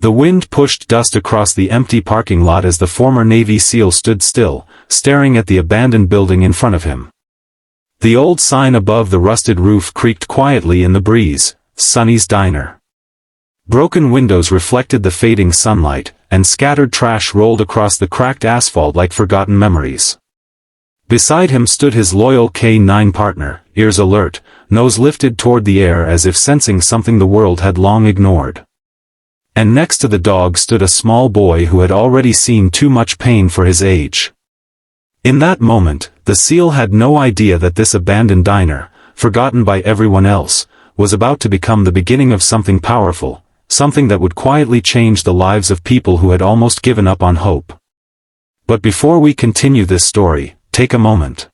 The wind pushed dust across the empty parking lot as the former Navy SEAL stood still, staring at the abandoned building in front of him. The old sign above the rusted roof creaked quietly in the breeze, Sonny's Diner. Broken windows reflected the fading sunlight, and scattered trash rolled across the cracked asphalt like forgotten memories. Beside him stood his loyal K-9 partner, ears alert, nose lifted toward the air as if sensing something the world had long ignored. And next to the dog stood a small boy who had already seen too much pain for his age. In that moment, the SEAL had no idea that this abandoned diner, forgotten by everyone else, was about to become the beginning of something powerful, something that would quietly change the lives of people who had almost given up on hope. But before we continue this story, take a moment.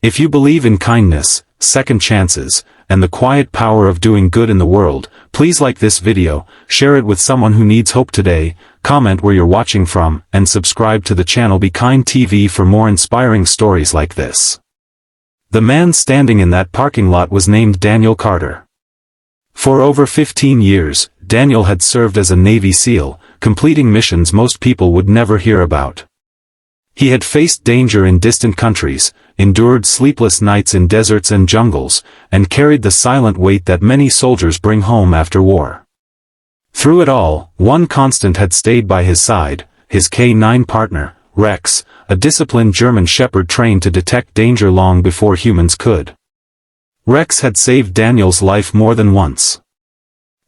If you believe in kindness, second chances, and the quiet power of doing good in the world, please like this video, share it with someone who needs hope today, comment where you're watching from, and subscribe to the channel Be Kind TV for more inspiring stories like this. The man standing in that parking lot was named Daniel Carter. For over 15 years, Daniel had served as a Navy SEAL, completing missions most people would never hear about. He had faced danger in distant countries, endured sleepless nights in deserts and jungles, and carried the silent weight that many soldiers bring home after war. Through it all, one constant had stayed by his side, his K-9 partner, Rex, a disciplined German shepherd trained to detect danger long before humans could. Rex had saved Daniel's life more than once.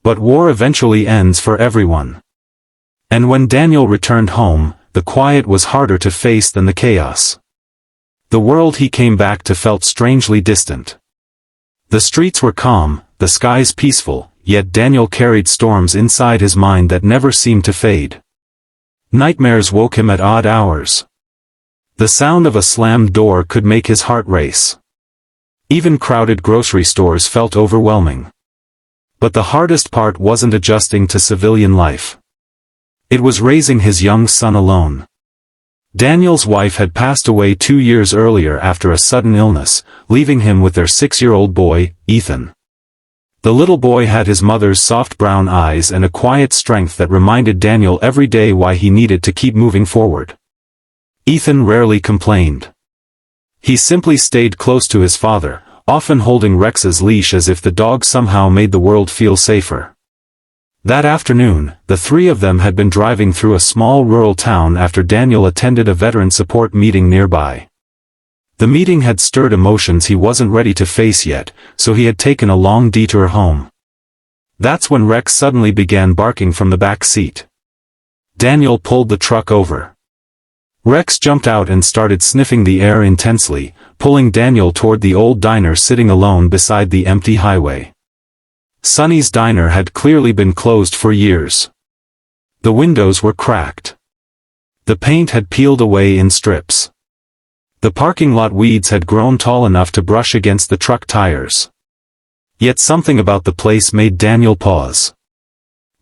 But war eventually ends for everyone. And when Daniel returned home, the quiet was harder to face than the chaos. The world he came back to felt strangely distant. The streets were calm, the skies peaceful, yet Daniel carried storms inside his mind that never seemed to fade. Nightmares woke him at odd hours. The sound of a slammed door could make his heart race. Even crowded grocery stores felt overwhelming. But the hardest part wasn't adjusting to civilian life. It was raising his young son alone. Daniel's wife had passed away 2 years earlier after a sudden illness, leaving him with their 6-year-old boy, Ethan. The little boy had his mother's soft brown eyes and a quiet strength that reminded Daniel every day why he needed to keep moving forward. Ethan rarely complained. He simply stayed close to his father, often holding Rex's leash as if the dog somehow made the world feel safer. That afternoon, the three of them had been driving through a small rural town after Daniel attended a veteran support meeting nearby. The meeting had stirred emotions he wasn't ready to face yet, so he had taken a long detour home. That's when Rex suddenly began barking from the back seat. Daniel pulled the truck over. Rex jumped out and started sniffing the air intensely, pulling Daniel toward the old diner sitting alone beside the empty highway. Sonny's Diner had clearly been closed for years. The windows were cracked. The paint had peeled away in strips. The parking lot weeds had grown tall enough to brush against the truck tires. Yet something about the place made Daniel pause.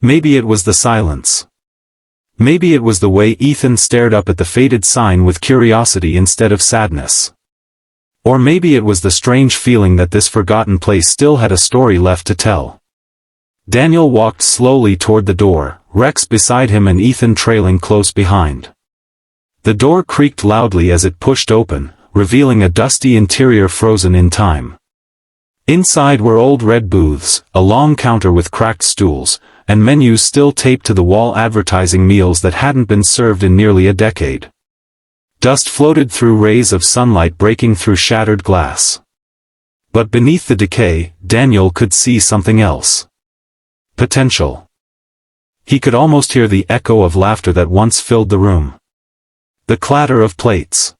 Maybe it was the silence. Maybe it was the way Ethan stared up at the faded sign with curiosity instead of sadness. Or maybe it was the strange feeling that this forgotten place still had a story left to tell. Daniel walked slowly toward the door, Rex beside him and Ethan trailing close behind. The door creaked loudly as it pushed open, revealing a dusty interior frozen in time. Inside were old red booths, a long counter with cracked stools, and menus still taped to the wall advertising meals that hadn't been served in nearly a decade. Dust floated through rays of sunlight breaking through shattered glass. But beneath the decay, Daniel could see something else. Potential. He could almost hear the echo of laughter that once filled the room. The clatter of plates.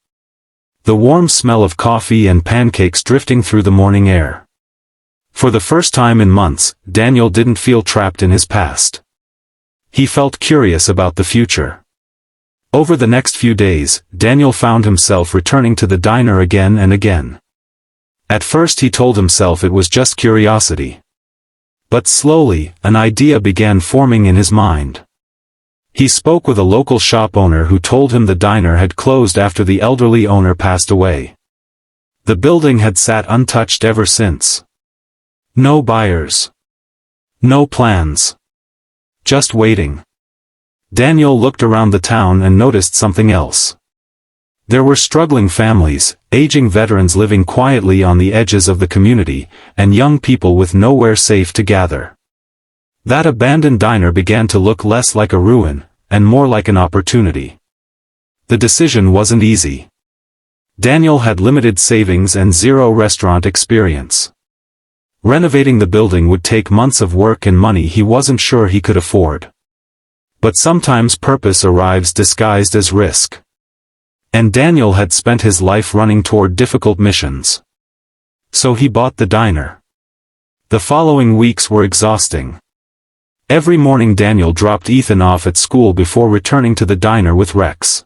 The warm smell of coffee and pancakes drifting through the morning air. For the first time in months, Daniel didn't feel trapped in his past. He felt curious about the future. Over the next few days, Daniel found himself returning to the diner again and again. At first he told himself it was just curiosity. But slowly, an idea began forming in his mind. He spoke with a local shop owner who told him the diner had closed after the elderly owner passed away. The building had sat untouched ever since. No buyers. No plans. just waiting. Daniel looked around the town and noticed something else. There were struggling families, aging veterans living quietly on the edges of the community, and young people with nowhere safe to gather. That abandoned diner began to look less like a ruin, and more like an opportunity. The decision wasn't easy. Daniel had limited savings and zero restaurant experience. Renovating the building would take months of work and money he wasn't sure he could afford. But sometimes purpose arrives disguised as risk. And Daniel had spent his life running toward difficult missions. So he bought the diner. The following weeks were exhausting. Every morning Daniel dropped Ethan off at school before returning to the diner with Rex.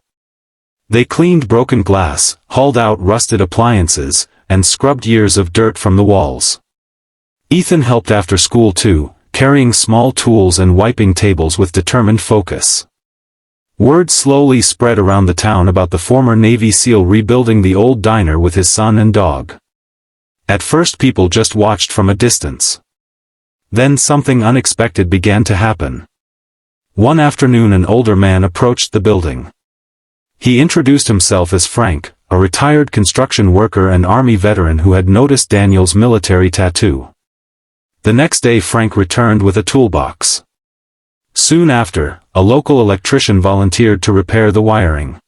They cleaned broken glass, hauled out rusted appliances, and scrubbed years of dirt from the walls. Ethan helped after school too, carrying small tools and wiping tables with determined focus. Word slowly spread around the town about the former Navy SEAL rebuilding the old diner with his son and dog. At first people just watched from a distance. Then something unexpected began to happen. One afternoon an older man approached the building. He introduced himself as Frank, a retired construction worker and Army veteran who had noticed Daniel's military tattoo. The next day Frank returned with a toolbox. Soon after, a local electrician volunteered to repair the wiring.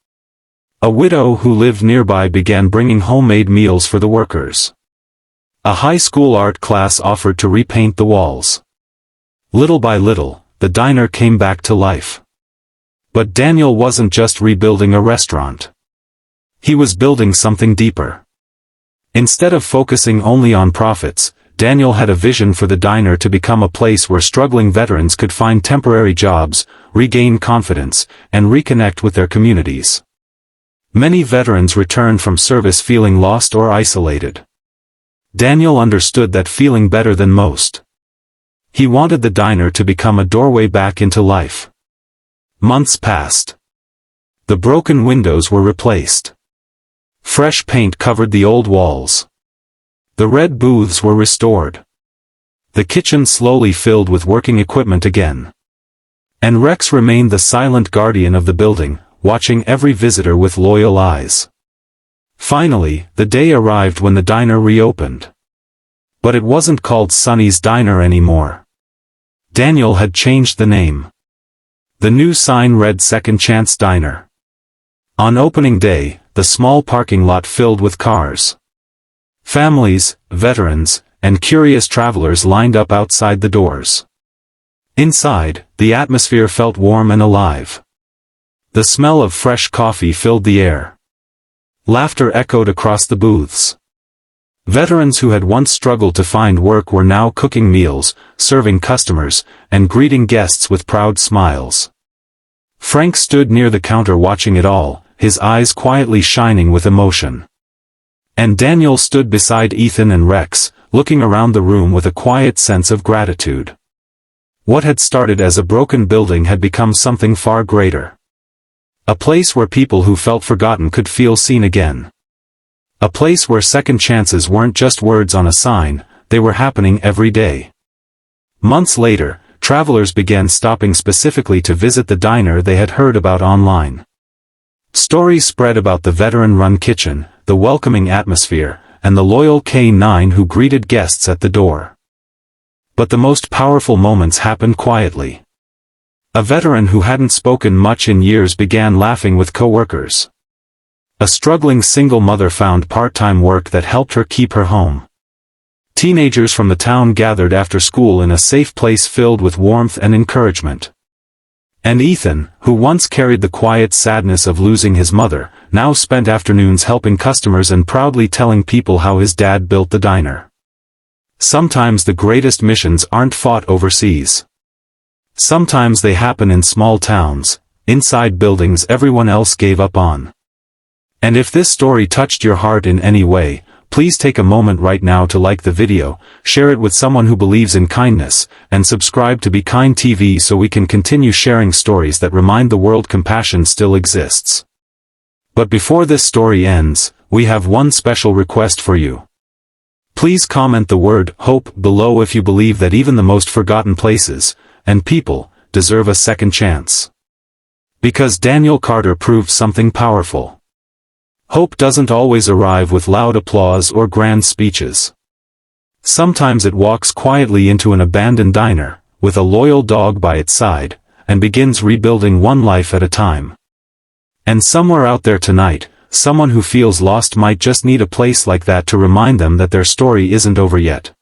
A widow who lived nearby began bringing homemade meals for the workers. A high school art class offered to repaint the walls. Little by little, the diner came back to life. But Daniel wasn't just rebuilding a restaurant. He was building something deeper. Instead of focusing only on profits, Daniel had a vision for the diner to become a place where struggling veterans could find temporary jobs, regain confidence, and reconnect with their communities. Many veterans returned from service feeling lost or isolated. Daniel understood that feeling better than most. He wanted the diner to become a doorway back into life. Months passed. The broken windows were replaced. Fresh paint covered the old walls. The red booths were restored. The kitchen slowly filled with working equipment again. And Rex remained the silent guardian of the building, watching every visitor with loyal eyes. Finally, the day arrived when the diner reopened. But it wasn't called Sonny's Diner anymore. Daniel had changed the name. The new sign read Second Chance Diner. On opening day, the small parking lot filled with cars. Families, veterans, and curious travelers lined up outside the doors. Inside, the atmosphere felt warm and alive. The smell of fresh coffee filled the air. Laughter echoed across the booths. Veterans who had once struggled to find work were now cooking meals, serving customers, and greeting guests with proud smiles. Frank stood near the counter watching it all, his eyes quietly shining with emotion. And Daniel stood beside Ethan and Rex, looking around the room with a quiet sense of gratitude. What had started as a broken building had become something far greater. A place where people who felt forgotten could feel seen again. A place where second chances weren't just words on a sign, they were happening every day. Months later, travelers began stopping specifically to visit the diner they had heard about online. Stories spread about the veteran-run kitchen, the welcoming atmosphere, and the loyal K-9 who greeted guests at the door. But the most powerful moments happened quietly. A veteran who hadn't spoken much in years began laughing with coworkers. A struggling single mother found part-time work that helped her keep her home. Teenagers from the town gathered after school in a safe place filled with warmth and encouragement. And Ethan, who once carried the quiet sadness of losing his mother, now spent afternoons helping customers and proudly telling people how his dad built the diner. Sometimes the greatest missions aren't fought overseas. Sometimes they happen in small towns, inside buildings everyone else gave up on. And if this story touched your heart in any way, please take a moment right now to like the video, share it with someone who believes in kindness, and subscribe to Be Kind TV so we can continue sharing stories that remind the world compassion still exists. But before this story ends, we have one special request for you. Please comment the word hope below if you believe that even the most forgotten places and people deserve a second chance. Because Daniel Carter proved something powerful. Hope doesn't always arrive with loud applause or grand speeches. Sometimes it walks quietly into an abandoned diner, with a loyal dog by its side, and begins rebuilding one life at a time. And somewhere out there tonight, someone who feels lost might just need a place like that to remind them that their story isn't over yet.